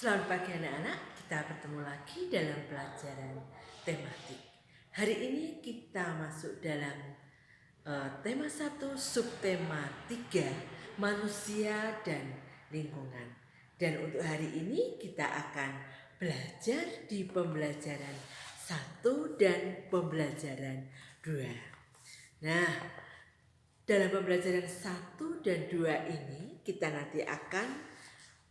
Selamat pagi anak-anak, kita bertemu lagi dalam pelajaran tematik. Hari ini kita masuk dalam tema 1, subtema 3, manusia dan lingkungan. Dan untuk hari ini kita akan belajar di pembelajaran 1 dan pembelajaran 2. Nah, dalam pembelajaran 1 dan 2 ini kita nanti akan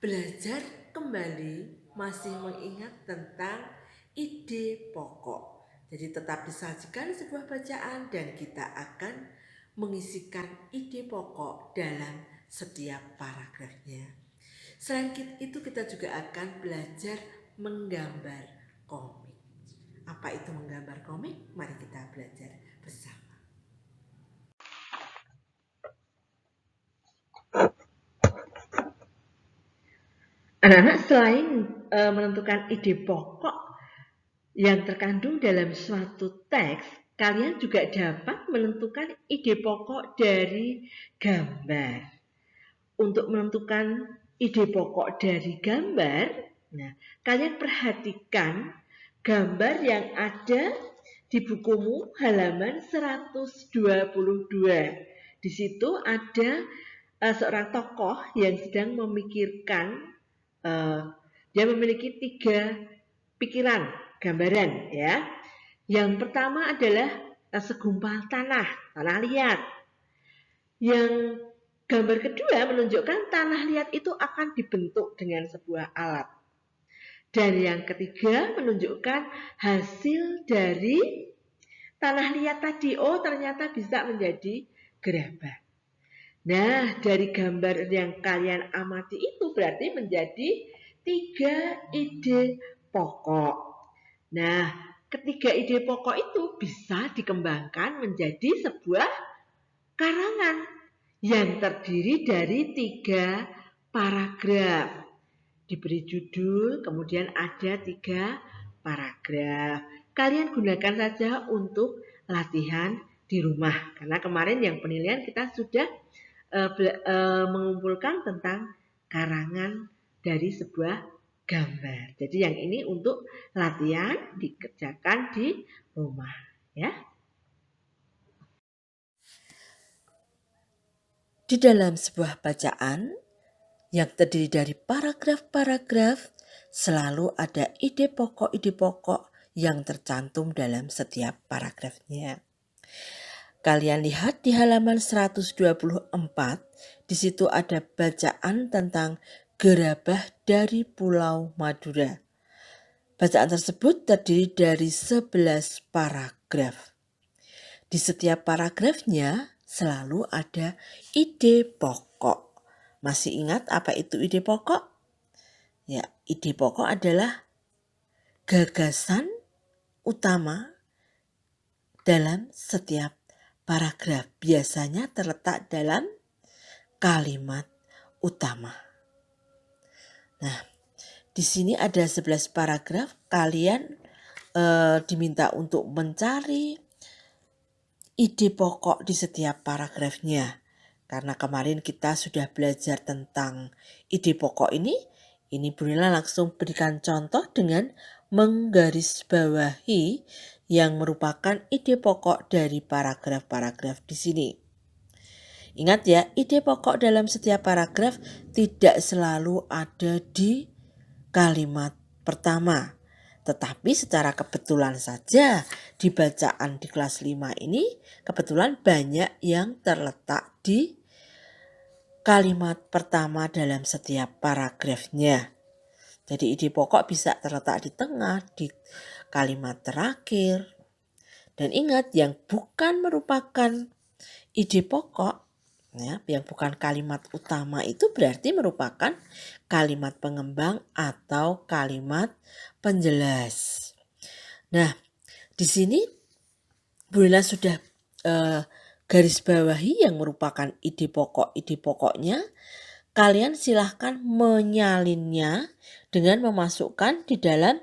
belajar kembali masih mengingat tentang ide pokok. Jadi tetap disajikan sebuah bacaan dan kita akan mengisikan ide pokok dalam setiap paragrafnya. Selain itu kita juga akan belajar menggambar komik. Apa itu menggambar komik? Mari kita belajar bersama. Anak-anak selain menentukan ide pokok yang terkandung dalam suatu teks, kalian juga dapat menentukan ide pokok dari gambar. Untuk menentukan ide pokok dari gambar, nah, kalian perhatikan gambar yang ada di bukumu halaman 122. Di situ ada seorang tokoh yang sedang memikirkan. Dia memiliki 3 pikiran gambaran ya. Yang pertama adalah segumpal tanah liat. Yang gambar kedua menunjukkan tanah liat itu akan dibentuk dengan sebuah alat. Dan yang ketiga menunjukkan hasil dari tanah liat tadi. Oh, ternyata bisa menjadi gerabah. Nah, dari gambar yang kalian amati itu berarti menjadi 3 ide pokok. Nah, ketiga ide pokok itu bisa dikembangkan menjadi sebuah karangan yang terdiri dari 3 paragraf. Diberi judul, kemudian ada 3 paragraf. Kalian gunakan saja untuk latihan di rumah. Karena kemarin yang penilaian kita sudah mengumpulkan tentang karangan dari sebuah gambar. Jadi yang ini untuk latihan dikerjakan di rumah, ya. Di dalam sebuah bacaan yang terdiri dari paragraf-paragraf, selalu ada ide pokok yang tercantum dalam setiap paragrafnya. Kalian lihat di halaman 124, di situ ada bacaan tentang gerabah dari Pulau Madura. Bacaan tersebut terdiri dari 11 paragraf. Di setiap paragrafnya selalu ada ide pokok. Masih ingat apa itu ide pokok? Ya, ide pokok adalah gagasan utama dalam setiap paragraf, biasanya terletak dalam kalimat utama. Nah, di sini ada 11 paragraf. Kalian diminta untuk mencari ide pokok di setiap paragrafnya. Karena kemarin kita sudah belajar tentang ide pokok ini bolehlah langsung berikan contoh dengan menggarisbawahi yang merupakan ide pokok dari paragraf-paragraf di sini. Ingat ya, ide pokok dalam setiap paragraf tidak selalu ada di kalimat pertama. Tetapi secara kebetulan saja di bacaan di kelas 5 ini kebetulan banyak yang terletak di kalimat pertama dalam setiap paragrafnya. Jadi ide pokok bisa terletak di tengah, di kalimat terakhir. Dan ingat, yang bukan merupakan ide pokok, ya, yang bukan kalimat utama itu berarti merupakan kalimat pengembang atau kalimat penjelas. Nah, di sini Bu Lila sudah garis bawahi yang merupakan ide pokoknya. Kalian silahkan menyalinnya dengan memasukkan di dalam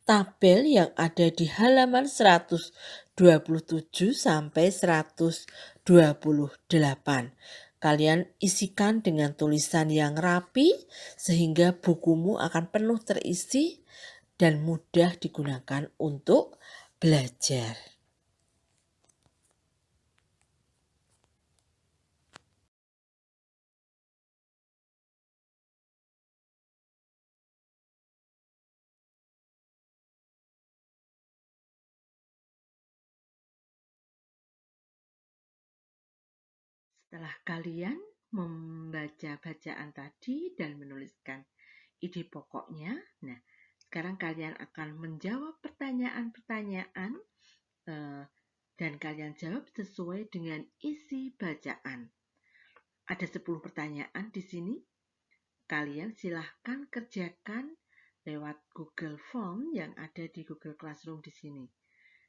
tabel yang ada di halaman 127 sampai 128. Kalian isikan dengan tulisan yang rapi sehingga bukumu akan penuh terisi dan mudah digunakan untuk belajar. Setelah kalian membaca bacaan tadi dan menuliskan ide pokoknya, nah sekarang kalian akan menjawab pertanyaan-pertanyaan dan kalian jawab sesuai dengan isi bacaan. Ada 10 pertanyaan di sini. Kalian silahkan kerjakan lewat Google Form yang ada di Google Classroom di sini.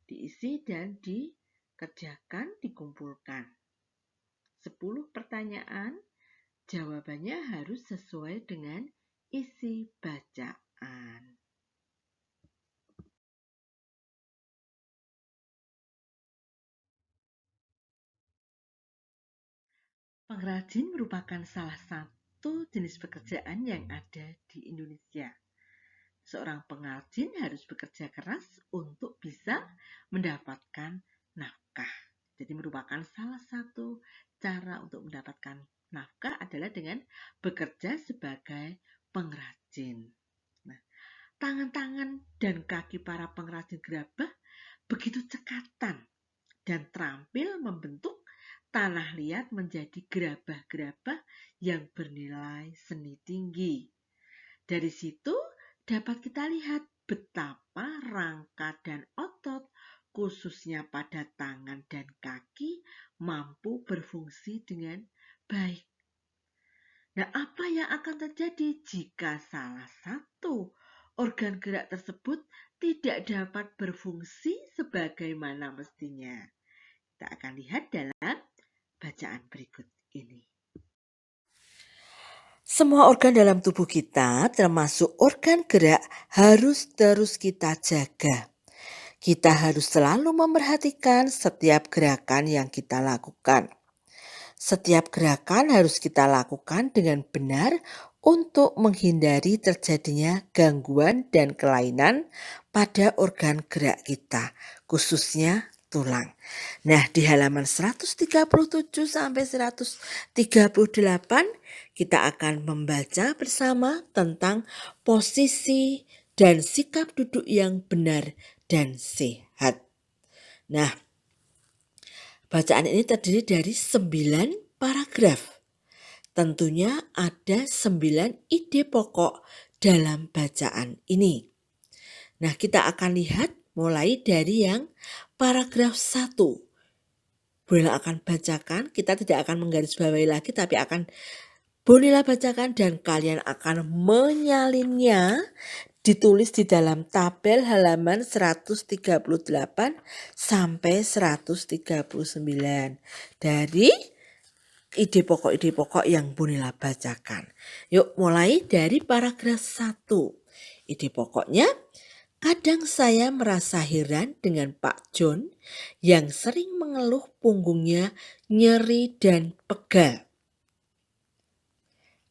Diisi dan dikerjakan, dikumpulkan. 10 pertanyaan, jawabannya harus sesuai dengan isi bacaan. Pengrajin merupakan salah satu jenis pekerjaan yang ada di Indonesia. Seorang pengrajin harus bekerja keras untuk bisa mendapatkan nafkah. Jadi merupakan salah satu cara untuk mendapatkan nafkah adalah dengan bekerja sebagai pengrajin. Nah, tangan-tangan dan kaki para pengrajin gerabah begitu cekatan dan terampil membentuk tanah liat menjadi gerabah-gerabah yang bernilai seni tinggi. Dari situ dapat kita lihat betapa rangka dan otot, khususnya pada tangan dan kaki, mampu berfungsi dengan baik. Nah, apa yang akan terjadi jika salah satu organ gerak tersebut tidak dapat berfungsi sebagaimana mestinya? Kita akan lihat dalam bacaan berikut ini. Semua organ dalam tubuh kita, termasuk organ gerak, harus terus kita jaga. Kita harus selalu memperhatikan setiap gerakan yang kita lakukan. Setiap gerakan harus kita lakukan dengan benar untuk menghindari terjadinya gangguan dan kelainan pada organ gerak kita, khususnya tulang. Nah, di halaman 137 sampai 138 kita akan membaca bersama tentang posisi dan sikap duduk yang benar dan sehat. Nah, bacaan ini terdiri dari 9 paragraf. Tentunya ada 9 ide pokok dalam bacaan ini. Nah, kita akan lihat mulai dari yang paragraf 1. Bolehlah akan bacakan, kita tidak akan menggarisbawahi lagi tapi akan bolehlah bacakan dan kalian akan menyalinnya, ditulis di dalam tabel halaman 138 sampai 139 dari ide pokok yang Bunila bacakan. Yuk mulai dari paragraf 1. Ide pokoknya, kadang saya merasa heran dengan Pak John yang sering mengeluh punggungnya nyeri dan pegal.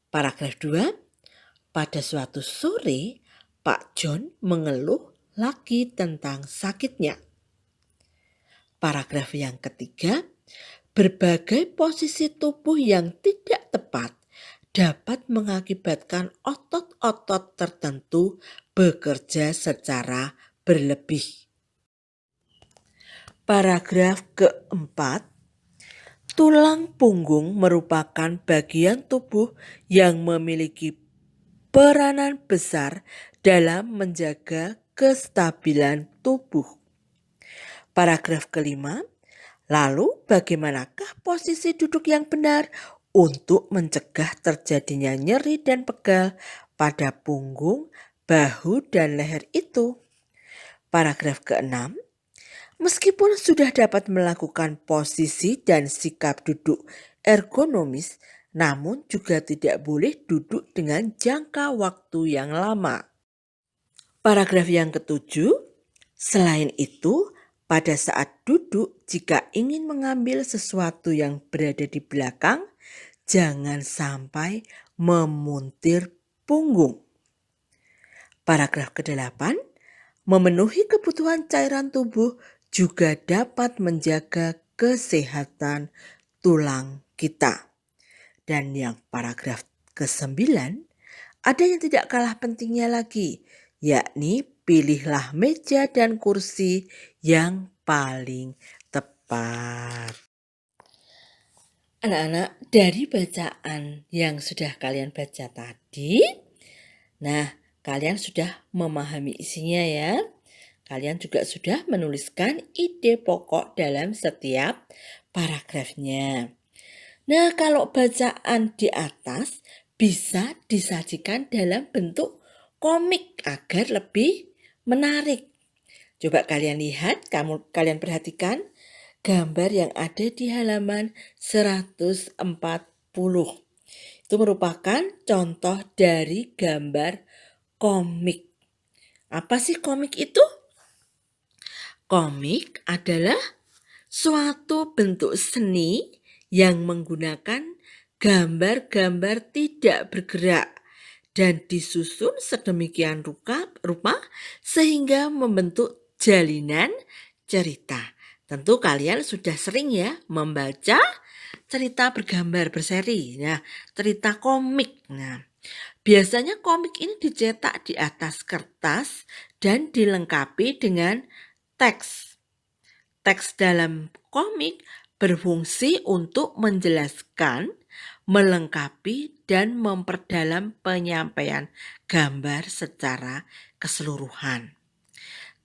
Paragraf 2. Pada suatu sore, Pak John mengeluh lagi tentang sakitnya. Paragraf yang ketiga, berbagai posisi tubuh yang tidak tepat dapat mengakibatkan otot-otot tertentu bekerja secara berlebih. Paragraf keempat, tulang punggung merupakan bagian tubuh yang memiliki peranan besar dalam menjaga kestabilan tubuh. Paragraf kelima, lalu bagaimanakah posisi duduk yang benar untuk mencegah terjadinya nyeri dan pegal pada punggung, bahu, dan leher itu? Paragraf keenam, meskipun sudah dapat melakukan posisi dan sikap duduk ergonomis, namun juga tidak boleh duduk dengan jangka waktu yang lama. Paragraf yang ketujuh, selain itu, pada saat duduk, jika ingin mengambil sesuatu yang berada di belakang, jangan sampai memuntir punggung. Paragraf ke-8, memenuhi kebutuhan cairan tubuh juga dapat menjaga kesehatan tulang kita. Dan yang paragraf ke-9, ada yang tidak kalah pentingnya lagi, yakni pilihlah meja dan kursi yang paling tepat. Anak-anak, dari bacaan yang sudah kalian baca tadi, nah kalian sudah memahami isinya ya. Kalian juga sudah menuliskan ide pokok dalam setiap paragrafnya. Nah, kalau bacaan di atas bisa disajikan dalam bentuk komik agar lebih menarik. Coba kalian lihat, kalian perhatikan gambar yang ada di halaman 140. Itu merupakan contoh dari gambar komik. Apa sih komik itu? Komik adalah suatu bentuk seni yang menggunakan gambar-gambar tidak bergerak dan disusun sedemikian rupa sehingga membentuk jalinan cerita. Tentu kalian sudah sering ya membaca cerita bergambar berseri. Nah, cerita komik. Nah, biasanya komik ini dicetak di atas kertas dan dilengkapi dengan teks. Teks dalam komik berfungsi untuk menjelaskan, melengkapi, dan memperdalam penyampaian gambar secara keseluruhan.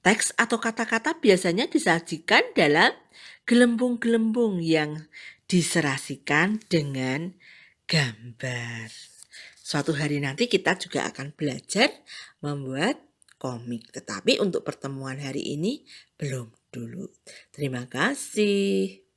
Teks atau kata-kata biasanya disajikan dalam gelembung-gelembung yang diserasikan dengan gambar. Suatu hari nanti kita juga akan belajar membuat komik. Tetapi untuk pertemuan hari ini belum dulu. Terima kasih.